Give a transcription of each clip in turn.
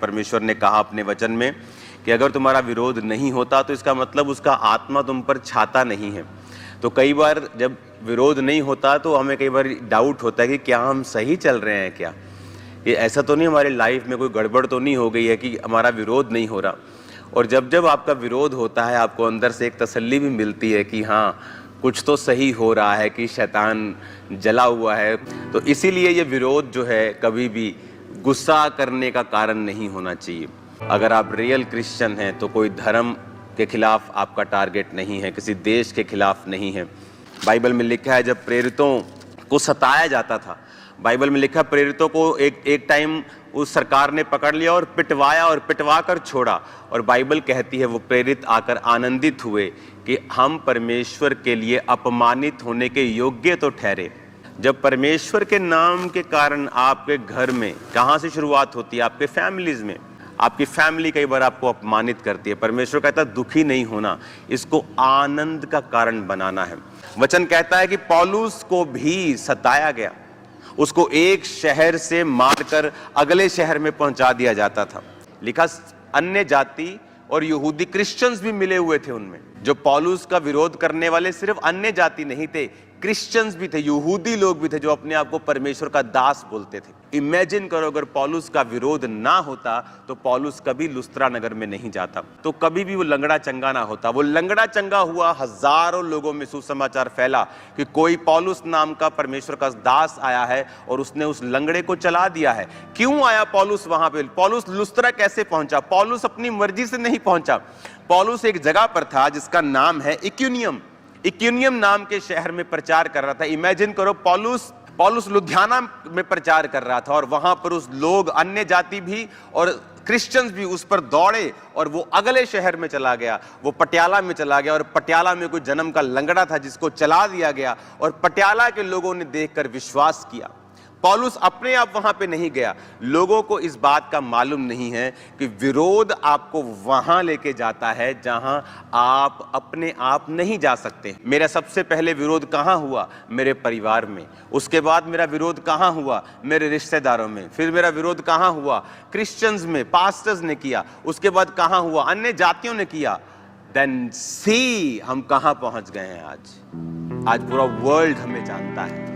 परमेश्वर ने कहा अपने वचन में कि अगर तुम्हारा विरोध नहीं होता तो इसका मतलब उसका आत्मा तुम पर छाता नहीं है। तो कई बार जब विरोध नहीं होता तो हमें कई बार डाउट होता है कि क्या हम सही चल रहे हैं, क्या ये ऐसा तो नहीं हमारी लाइफ में कोई गड़बड़ तो नहीं हो गई है कि हमारा विरोध नहीं हो रहा। और जब जब आपका विरोध होता है आपको अंदर से एक तसल्ली भी मिलती है कि हाँ कुछ तो सही हो रहा है, कि शैतान जला हुआ है। तो इसीलिए ये विरोध जो है कभी भी गुस्सा करने का कारण नहीं होना चाहिए। अगर आप रियल क्रिश्चियन हैं तो कोई धर्म के खिलाफ आपका टारगेट नहीं है, किसी देश के खिलाफ नहीं है। बाइबल में लिखा है जब प्रेरितों को सताया जाता था, बाइबल में लिखा प्रेरितों को एक टाइम उस सरकार ने पकड़ लिया और पिटवाया और पिटवा कर छोड़ा। और बाइबल कहती है वो प्रेरित आकर आनंदित हुए कि हम परमेश्वर के लिए अपमानित होने के योग्य तो ठहरे। जब परमेश्वर के नाम के कारण आपके घर में कहाँ से शुरुआत होती है? आपके फैमिलीज में। आपकी फैमिली कई बार आपको अपमानित करती है, परमेश्वर कहता है दुखी नहीं होना, इसको आनंद का कारण बनाना है। वचन कहता है कि पौलुस को भी सताया गया, उसको एक शहर से मारकर अगले शहर में पहुंचा दिया जाता था। लिखा अन्य जाति और यहूदी क्रिश्चियंस भी मिले हुए थे उनमें। जो पौलुस का विरोध करने वाले सिर्फ अन्य जाति नहीं थे, क्रिश्चियंस भी थे, यहूदी लोग भी थे जो अपने आप को परमेश्वर का दास बोलते थे। इमेजिन करो अगर पौलुस का विरोध ना होता तो पौलुस कभी लुस्त्रा नगर में नहीं जाता, तो कभी भी वो लंगड़ा चंगा ना होता। वो लंगड़ा चंगा हुआ, हजारों लोगों में सुसमाचार फैला कि कोई पौलुस नाम का परमेश्वर का दास आया है और उसने उस लंगड़े को चला दिया है। क्यों आया पौलुस वहां पे? पौलुस लुस्त्रा कैसे पहुंचा? पौलुस अपनी मर्जी से नहीं पहुंचा। पौलुस एक जगह पर था जिसका नाम है इक्यूनियम। इक्यूनियम नाम के शहर में प्रचार कर रहा था। इमेजिन करो पौलुस लुधियाना में प्रचार कर रहा था और वहां पर उस लोग अन्य जाति भी और क्रिश्चियंस भी उस पर दौड़े और वो अगले शहर में चला गया, वो पटियाला में चला गया और पटियाला में कोई जन्म का लंगड़ा था जिसको चला दिया गया और पटियाला के लोगों ने देखकर विश्वास किया। पौलुस अपने आप वहां पे नहीं गया। लोगों को इस बात का मालूम नहीं है कि विरोध आपको वहां लेके जाता है जहां आप अपने आप नहीं जा सकते। मेरा सबसे पहले विरोध कहां हुआ? मेरे परिवार में। उसके बाद मेरा विरोध कहां हुआ? मेरे रिश्तेदारों में। फिर मेरा विरोध कहां हुआ? क्रिश्चियंस में, पास्टर्स ने किया। उसके बाद कहां हुआ? अन्य जातियों ने किया। देन सी हम कहां पहुंच गए हैं आज पूरा वर्ल्ड हमें जानता है,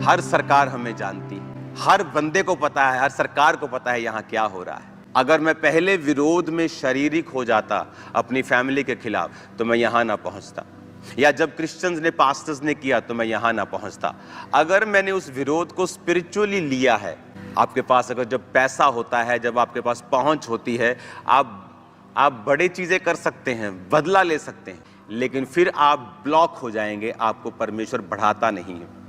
हर सरकार हमें जानती है, हर बंदे को पता है, हर सरकार को पता है यहाँ क्या हो रहा है। अगर मैं पहले विरोध में शारीरिक हो जाता अपनी फैमिली के खिलाफ तो मैं यहाँ ना पहुँचता, या जब क्रिश्चियंस ने, पास्टर्स ने किया तो मैं यहाँ ना पहुँचता। अगर मैंने उस विरोध को स्पिरिचुअली लिया है, आपके पास अगर जब पैसा होता है, जब आपके पास पहुँच होती है, आप बड़े चीज़ें कर सकते हैं, बदला ले सकते हैं, लेकिन फिर आप ब्लॉक हो जाएंगे, आपको परमेश्वर बढ़ाता नहीं है।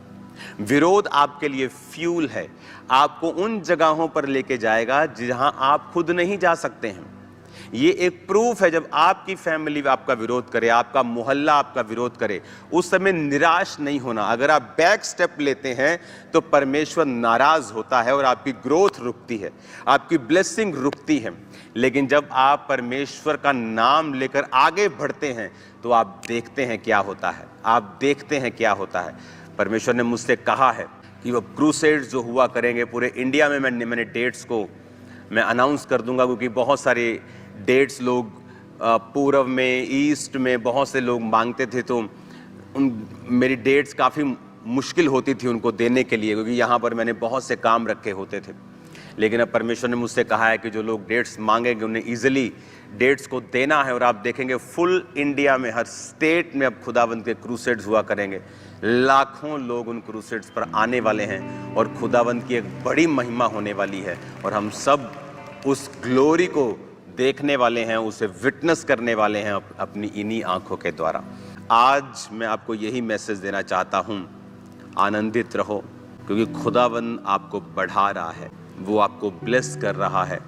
विरोध आपके लिए फ्यूल है, आपको उन जगहों पर लेके जाएगा जहां आप खुद नहीं जा सकते हैं। ये एक प्रूफ है, जब आपकी फैमिली आपका विरोध करे, आपका मोहल्ला आपका विरोध करे, उस समय निराश नहीं होना। अगर आप बैक स्टेप लेते हैं तो परमेश्वर नाराज होता है और आपकी ग्रोथ रुकती है, आपकी ब्लेसिंग रुकती है। लेकिन जब आप परमेश्वर का नाम लेकर आगे बढ़ते हैं तो आप देखते हैं क्या होता है, आप देखते हैं क्या होता है। परमेश्वर ने मुझसे कहा है कि वो क्रूसेड्स जो हुआ करेंगे पूरे इंडिया में, मैंने डेट्स को मैं अनाउंस कर दूंगा, क्योंकि बहुत सारे डेट्स लोग पूर्व में, ईस्ट में बहुत से लोग मांगते थे, तो मेरी डेट्स काफ़ी मुश्किल होती थी उनको देने के लिए, क्योंकि यहाँ पर मैंने बहुत से काम रखे होते थे। लेकिन अब परमेश्वर ने मुझसे कहा है कि जो लोग डेट्स मांगेंगे उन्हें ईजिली डेट्स को देना है, और आप देखेंगे फुल इंडिया में, हर स्टेट में अब खुदावंद के क्रूसेड्स हुआ करेंगे। लाखों लोग उन क्रूसेड्स पर आने वाले हैं और खुदावंद की एक बड़ी महिमा होने वाली है, और हम सब उस ग्लोरी को देखने वाले हैं, उसे विटनेस करने वाले हैं अपनी इन्हीं आंखों के द्वारा। आज मैं आपको यही मैसेज देना चाहता हूँ, आनंदित रहो, क्योंकि खुदावंद आपको बढ़ा रहा है, वो आपको ब्लेस कर रहा है,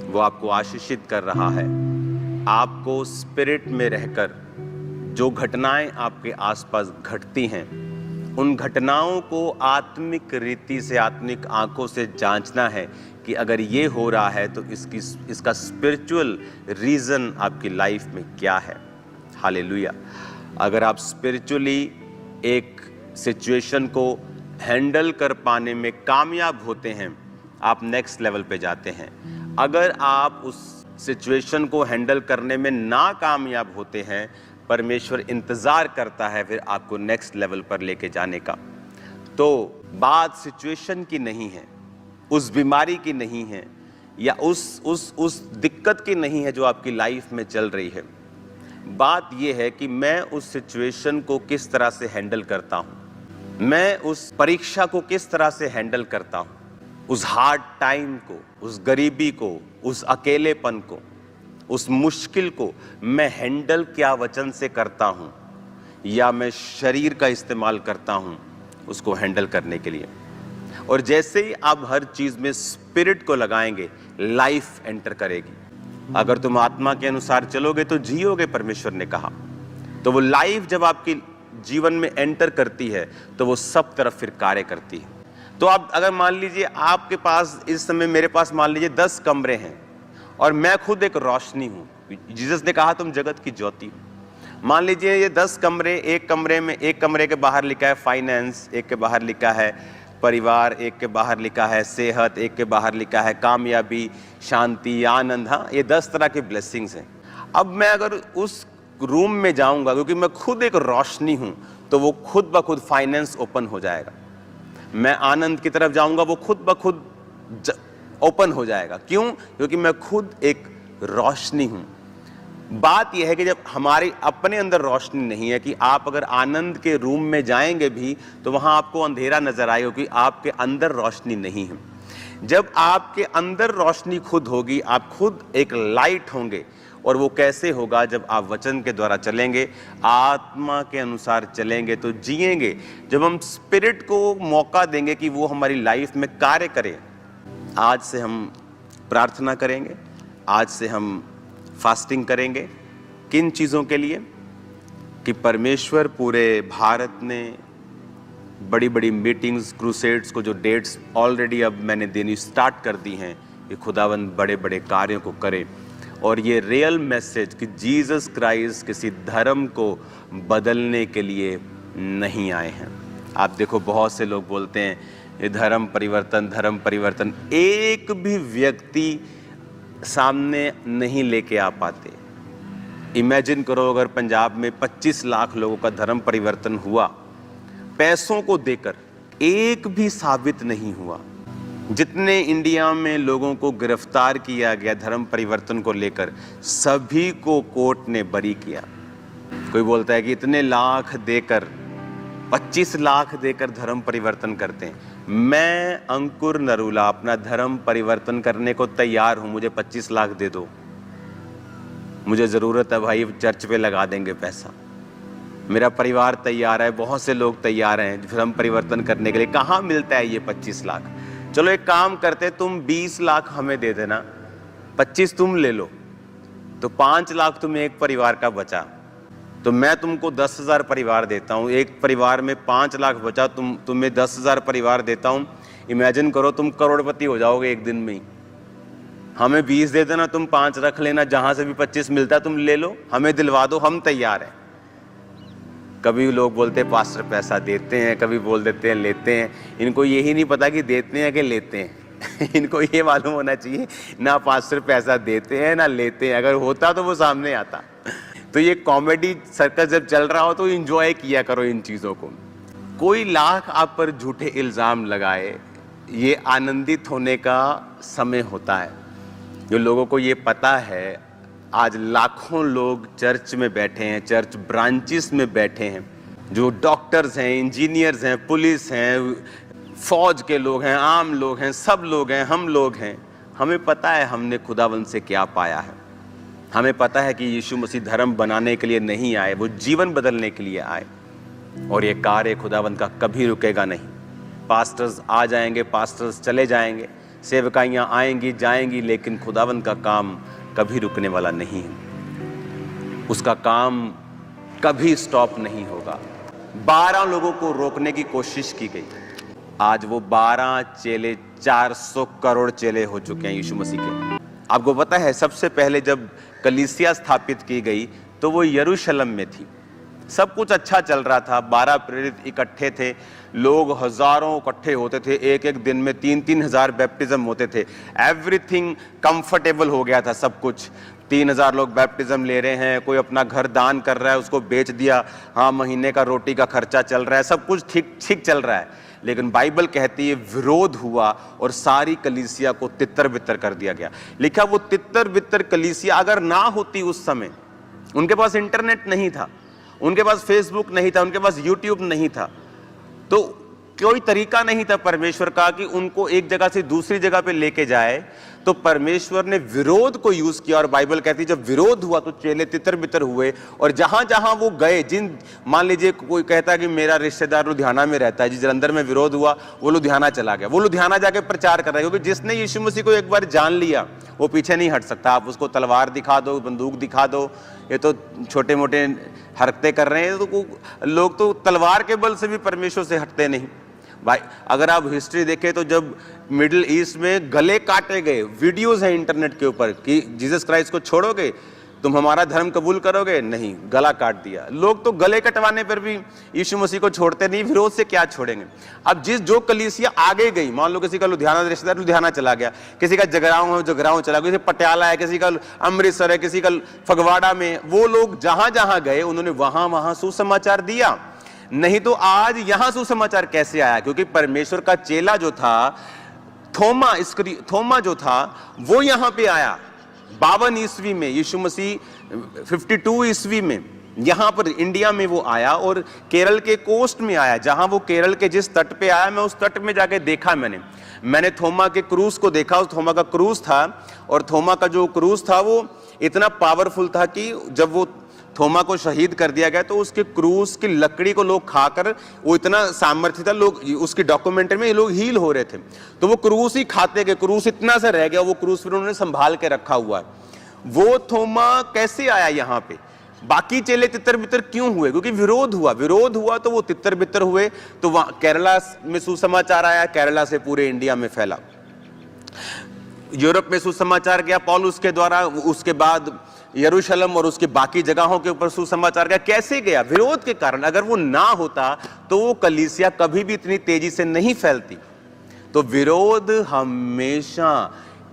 वो आपको आशीषित कर रहा है। आपको स्पिरिट में रहकर जो घटनाएं आपके आसपास घटती हैं, उन घटनाओं को आत्मिक रीति से, आत्मिक आंखों से जांचना है कि अगर ये हो रहा है तो इसका स्पिरिचुअल रीज़न आपकी लाइफ में क्या है। हालेलुया। अगर आप स्पिरिचुअली एक सिचुएशन को हैंडल कर पाने में कामयाब होते हैं, आप नेक्स्ट लेवल पे जाते हैं। अगर आप उस सिचुएशन को हैंडल करने में नाकामयाब होते हैं, परमेश्वर इंतजार करता है फिर आपको नेक्स्ट लेवल पर लेके जाने का। तो बात सिचुएशन की नहीं है, उस बीमारी की नहीं है, या उस दिक्कत की नहीं है जो आपकी लाइफ में चल रही है। बात यह है कि मैं उस सिचुएशन को किस तरह से हैंडल करता हूं, मैं उस परीक्षा को किस तरह से हैंडल करता हूं, उस हार्ड टाइम को, उस गरीबी को, उस अकेलेपन को, उस मुश्किल को मैं हैंडल क्या वचन से करता हूं, या मैं शरीर का इस्तेमाल करता हूं उसको हैंडल करने के लिए। और जैसे ही आप हर चीज में स्पिरिट को लगाएंगे, लाइफ एंटर करेगी। अगर तुम आत्मा के अनुसार चलोगे तो जियोगे, परमेश्वर ने कहा। तो वो लाइफ जब आपकी जीवन में एंटर करती है तो वो सब तरफ फिर कार्य करती है। तो आप अगर मान लीजिए आपके पास इस समय, मेरे पास मान लीजिए 10 कमरे हैं और मैं खुद एक रोशनी हूं। जीसस ने कहा तुम जगत की ज्योति हो। मान लीजिए ये 10 कमरे, एक कमरे के बाहर लिखा है फाइनेंस, एक के बाहर लिखा है परिवार, एक के बाहर लिखा है सेहत, एक के बाहर लिखा है कामयाबी, शांति, आनंद। हाँ, ये 10 तरह के ब्लेसिंग्स हैं। अब मैं अगर उस रूम में जाऊंगा, क्योंकि मैं खुद एक रोशनी हूं, तो वो खुद ब खुद फाइनेंस ओपन हो जाएगा। मैं आनंद की तरफ जाऊंगा, वो खुद ब खुद ओपन हो जाएगा। क्यों? क्योंकि मैं खुद एक रोशनी हूं। बात यह है कि जब हमारे अपने अंदर रोशनी नहीं है, कि आप अगर आनंद के रूम में जाएंगे भी तो वहां आपको अंधेरा नजर आएगा, क्योंकि आपके अंदर रोशनी नहीं है। जब आपके अंदर रोशनी खुद होगी, आप खुद एक लाइट होंगे। और वो कैसे होगा? जब आप वचन के द्वारा चलेंगे, आत्मा के अनुसार चलेंगे तो जिएंगे। जब हम स्पिरिट को मौका देंगे कि वो हमारी लाइफ में कार्य करे। आज से हम प्रार्थना करेंगे, आज से हम फास्टिंग करेंगे। किन चीज़ों के लिए? कि परमेश्वर पूरे भारत ने बड़ी बड़ी मीटिंग्स, क्रूसेड्स को जो डेट्स ऑलरेडी अब मैंने देनी स्टार्ट कर दी हैं, कि खुदावंद बड़े बड़े कार्यों को करे। और ये रियल मैसेज कि जीसस क्राइस्ट किसी धर्म को बदलने के लिए नहीं आए हैं। आप देखो, बहुत से लोग बोलते हैं ये धर्म परिवर्तन, धर्म परिवर्तन। एक भी व्यक्ति सामने नहीं लेके आ पाते। इमेजिन करो, अगर पंजाब में 25 लाख लोगों का धर्म परिवर्तन हुआ पैसों को देकर, एक भी साबित नहीं हुआ। जितने इंडिया में लोगों को गिरफ्तार किया गया धर्म परिवर्तन को लेकर, सभी को कोर्ट ने बरी किया। कोई बोलता है कि इतने लाख देकर, 25 लाख देकर धर्म परिवर्तन करते हैं। मैं अंकुर नरूला अपना धर्म परिवर्तन करने को तैयार हूं। मुझे 25 लाख दे दो, मुझे जरूरत है भाई, चर्च पे लगा देंगे पैसा। मेरा परिवार तैयार है, बहुत से लोग तैयार हैं धर्म परिवर्तन करने के लिए। कहाँ मिलता है ये 25 लाख? चलो एक काम करते, तुम 20 लाख हमें दे देना, 25 तुम ले लो, तो 5 लाख तुम्हें एक परिवार का बचा। तो मैं तुमको 10,000 परिवार देता हूँ, एक परिवार में 5 लाख बचा, तुम्हें 10,000 परिवार देता हूँ। इमेजिन करो, तुम करोड़पति हो जाओगे एक दिन में ही। हमें 20 दे देना, तुम 5 रख लेना, जहां से भी 25 मिलता है तुम ले लो, हमें दिलवा दो, हम तैयार हैं। कभी लोग बोलते हैं पास्टर पैसा देते हैं, कभी बोल देते हैं लेते हैं। इनको यही नहीं पता कि देते हैं कि लेते हैं। इनको ये मालूम होना चाहिए ना पास्टर पैसा देते हैं ना लेते हैं। अगर होता तो वो सामने आता। तो ये कॉमेडी सर्कस जब चल रहा हो तो एंजॉय किया करो इन चीज़ों को। कोई लाख आप पर झूठे इल्ज़ाम लगाए, ये आनंदित होने का समय होता है। जो लोगों को ये पता है, आज लाखों लोग चर्च में बैठे हैं, चर्च ब्रांचेस में बैठे हैं, जो डॉक्टर्स हैं, इंजीनियर्स हैं, पुलिस हैं, फौज के लोग हैं, आम लोग हैं, सब लोग हैं, हम लोग हैं। हमें पता है हमने खुदावंद से क्या पाया है। हमें पता है कि यीशु मसीह धर्म बनाने के लिए नहीं आए, वो जीवन बदलने के लिए आए। और ये कार्य खुदावंद का कभी रुकेगा नहीं। पास्टर्स आ जाएंगे, पास्टर्स चले जाएंगे, सेवकाइयाँ आएंगी जाएंगी, लेकिन खुदावंद का काम कभी रुकने वाला नहीं है। उसका काम कभी स्टॉप नहीं होगा। 12 लोगों को रोकने की कोशिश की गई, आज वो 12 चेले 400 करोड़ चेले हो चुके हैं यीशु मसीह के। आपको पता है सबसे पहले जब कलीसिया स्थापित की गई तो वो यरूशलेम में थी। सब कुछ अच्छा चल रहा था, 12 प्रेरित इकट्ठे थे, लोग हजारों इकट्ठे होते थे, एक एक दिन में 3-3 हजार बैप्टिज्म होते थे, एवरीथिंग कंफर्टेबल हो गया था सब कुछ। 3,000 लोग बैप्टिज्म ले रहे हैं, कोई अपना घर दान कर रहा है, उसको बेच दिया, हाँ महीने का रोटी का खर्चा चल रहा है, सब कुछ ठीक ठीक चल रहा है। लेकिन बाइबल कहती है विरोध हुआ और सारी कलीसिया को तितर बितर कर दिया गया। लिखा वो तितर बितर कलीसिया अगर ना होती उस समय, उनके पास इंटरनेट नहीं था, उनके पास फेसबुक नहीं था, उनके पास यूट्यूब नहीं था, तो कोई तरीका नहीं था परमेश्वर का कि उनको एक जगह से दूसरी जगह पे लेके जाए। तो परमेश्वर ने विरोध को यूज किया और बाइबल कहती है जब विरोध हुआ तो चेले तितर बितर हुए और जहां जहां वो गए, जिन मान लीजिए कोई कहता है कि मेरा रिश्तेदार लुधियाना में रहता है, जिस जलंधर में विरोध हुआ वो लुधियाना चला गया, वो लुधियाना जाके प्रचार कर रहा है, क्योंकि जिसने यीशु मसीह को एक बार जान लिया वो पीछे नहीं हट सकता। आप उसको तलवार दिखा दो, बंदूक दिखा दो, ये तो छोटे मोटे हरकतें कर रहे हैं, तो लोग तो तलवार के बल से भी परमेश्वर से हटते नहीं। भाई अगर आप हिस्ट्री देखें तो जब मिडिल ईस्ट में गले काटे गए, वीडियोस हैं इंटरनेट के ऊपर कि जीसस क्राइस्ट को छोड़ोगे, तुम हमारा धर्म कबूल करोगे, नहीं, गला काट दिया। लोग तो गले कटवाने पर भी यीशु मसीह को छोड़ते नहीं, विरोध से क्या छोड़ेंगे। अब जो कलीसिया आगे गई, मान लो किसी का लुधियाना रिश्तेदार लुधियाना चला गया, किसी का जगरांव चला गया, किसी पटियाला है, किसी का अमृतसर है, किसी का फगवाड़ा में, वो लोग जहां जहां गए उन्होंने वहां वहां सुसमाचार दिया। नहीं तो आज यहां सुसमाचार कैसे आया? क्योंकि परमेश्वर का चेला जो था थोमा जो था वो यहां पे आया 52 ईस्वी में, यीशु मसीह 52 ईस्वी में यहां पर इंडिया में वो आया और केरल के कोस्ट में आया। जहां वो केरल के जिस तट पे आया, मैं उस तट में जाके देखा, मैंने थोमा के क्रूज को देखा। उस थोमा का क्रूज था और थोमा का जो क्रूज था वो इतना पावरफुल था कि जब वो थोमा को शहीद कर दिया गया तो उसके क्रूस की लकड़ी को लोग खाकर, वो इतना सामर्थ्य था, लोग उसकी डॉक्यूमेंट्री में लोग हील हो रहे थे, तो वो क्रूस ही खाते गए, क्रूस इतना सा रह गया, वो क्रूस फिर उन्होंने संभाल के रखा हुआ है। वो थोमा कैसे आया यहाँ पे? बाकी चेले तितर बितर क्यों हुए? क्योंकि विरोध हुआ तो वो तितर बितर हुए। तो वहां केरला में सुसमाचार आया, केरला से पूरे इंडिया में फैला, यूरोप में सुसमाचार गया पौलुस के द्वारा, उसके बाद यरूशलेम और उसके बाकी जगहों के ऊपर सुसमाचार गया। कैसे गया? विरोध के कारण। अगर वो ना होता तो वो कलीसिया कभी भी इतनी तेजी से नहीं फैलती। तो विरोध हमेशा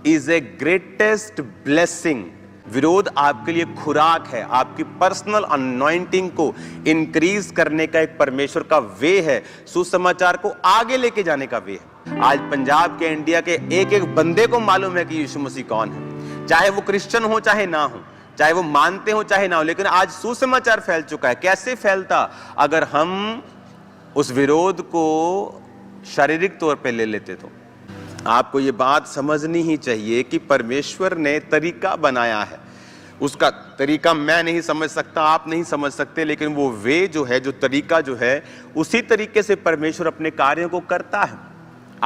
इज ए ग्रेटेस्ट ब्लेसिंग। विरोध आपके लिए खुराक है, आपकी पर्सनल अनॉइंटिंग को इंक्रीज करने का एक परमेश्वर का वे है, सुसमाचार को आगे लेके जाने का वे है। आज पंजाब के, इंडिया के एक एक बंदे को मालूम है कि यीशु मसीह कौन है, चाहे वो क्रिश्चियन हो चाहे ना हो, चाहे वो मानते हो चाहे ना हो, लेकिन आज सुसमाचार फैल चुका है। कैसे फैलता? अगर हम उस विरोध को शारीरिक तौर पे ले लेते। तो आपको ये बात समझनी ही चाहिए कि परमेश्वर ने तरीका बनाया है, उसका तरीका मैं नहीं समझ सकता, आप नहीं समझ सकते, लेकिन वो वे जो है, जो तरीका जो है, उसी तरीके से परमेश्वर अपने कार्यों को करता है।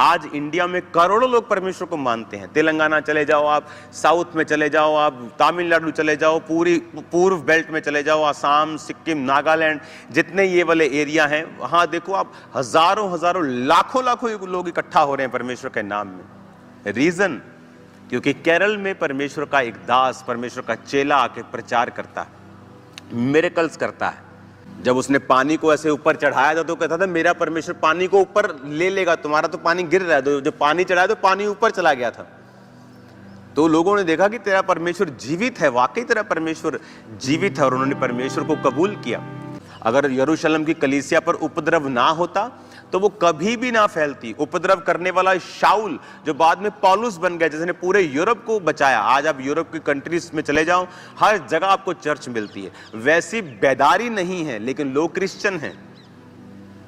आज इंडिया में करोड़ों लोग परमेश्वर को मानते हैं। तेलंगाना चले जाओ आप, साउथ में चले जाओ आप, तमिलनाडु चले जाओ, पूरी पूर्व बेल्ट में चले जाओ, असम, सिक्किम, नागालैंड, जितने ये वाले एरिया हैं, वहां देखो आप, हजारों लाखों लोग इकट्ठा हो रहे हैं परमेश्वर के नाम में। रीजन? क्योंकि केरल में परमेश्वर का एक दास, परमेश्वर का चेला आके प्रचार करता है, मिरेकल्स करता है। जब उसने पानी को ऐसे ऊपर चढ़ाया था तो कहता था मेरा परमेश्वर पानी को ऊपर ले लेगा, तुम्हारा तो पानी गिर रहा है। जब पानी चढ़ाया तो पानी ऊपर चला गया था। तो लोगों ने देखा कि तेरा परमेश्वर जीवित है, वाकई तेरा परमेश्वर जीवित है, और उन्होंने परमेश्वर को कबूल किया। अगर यरूशलेम की कलीसिया पर उपद्रव ना होता तो वो कभी भी ना फैलती। उपद्रव करने वाला शाऊल, जो बाद में पौलुस बन गया, जिसने पूरे यूरोप को बचाया। आज आप यूरोप की कंट्रीज में चले जाओ, हर जगह आपको चर्च मिलती है। वैसी बेदारी नहीं है, लेकिन लोग क्रिश्चियन हैं।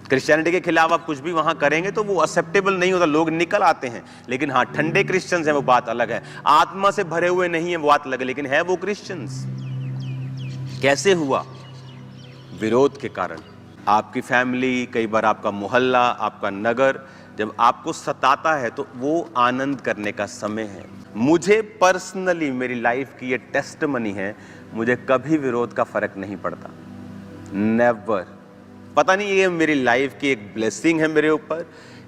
क्रिश्चियनिटी के खिलाफ आप कुछ भी वहां करेंगे तो वो एक्सेप्टेबल नहीं होता, लोग निकल आते हैं। लेकिन हाँ, ठंडे क्रिश्चियंस हैं, वो बात अलग है। आत्मा से भरे हुए नहीं है, वो बात अलग है, लेकिन है वो क्रिश्चियंस। कैसे हुआ? विरोध के कारण। आपकी फैमिली, कई बार आपका मोहल्ला, आपका नगर जब आपको सताता है तो वो आनंद करने का समय है। मुझे पर्सनली, मेरी लाइफ की ये टेस्टमनी है, मुझे कभी विरोध का फर्क नहीं पड़ता, नेवर। पता नहीं ये मेरी लाइफ की एक ब्लेसिंग है मेरे ऊपर,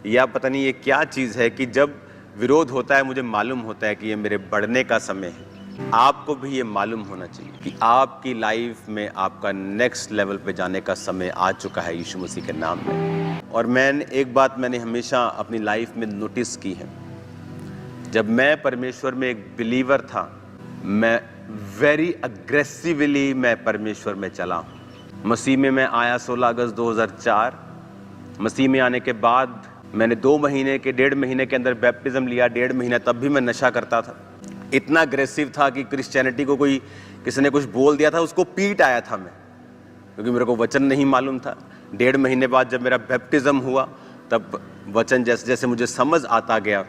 या पता नहीं ये क्या चीज़ है कि जब विरोध होता है मुझे मालूम होता है कि ये मेरे बढ़ने का समय है। आपको भी ये मालूम होना चाहिए कि आपकी लाइफ में आपका नेक्स्ट लेवल पे जाने का समय आ चुका है यीशु मसीह के नाम में। और एक बात मैंने हमेशा अपनी लाइफ में नोटिस की है, जब मैं परमेश्वर में एक बिलीवर था, मैं वेरी अग्रेसिवली मैं परमेश्वर में चला हूँ। मसीह में मैं आया 16 अगस्त 2004। मसीह में आने के बाद मैंने 1.5 महीने के अंदर बैप्टिज्म लिया। 1.5 महीना तब भी मैं नशा करता था। इतना अग्रेसिव था कि क्रिश्चियनिटी को किसी ने कुछ बोल दिया था, उसको पीट आया था मैं, क्योंकि मेरे को वचन नहीं मालूम था। 1.5 महीने बाद जब मेरा बैप्टिज्म हुआ, तब वचन जैसे जैसे मुझे समझ आता गया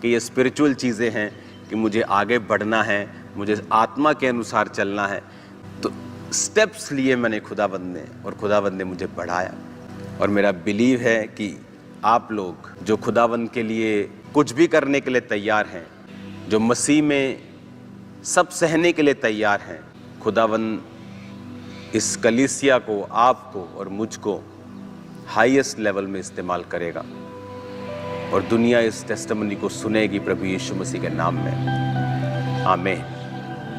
कि ये स्पिरिचुअल चीज़ें हैं, कि मुझे आगे बढ़ना है, मुझे आत्मा के अनुसार चलना है, तो स्टेप्स लिए मैंने खुदावंद ने, और खुदावंद ने मुझे बढ़ाया। और मेरा बिलीव है कि आप लोग जो खुदावंद के लिए कुछ भी करने के लिए तैयार हैं, जो मसीह में सब सहने के लिए तैयार हैं, खुदावंद इस कलीसिया को, आपको और मुझको हाईएस्ट लेवल में इस्तेमाल करेगा, और दुनिया इस टेस्टिमनी को सुनेगी प्रभु यीशु मसीह के नाम में। आमीन।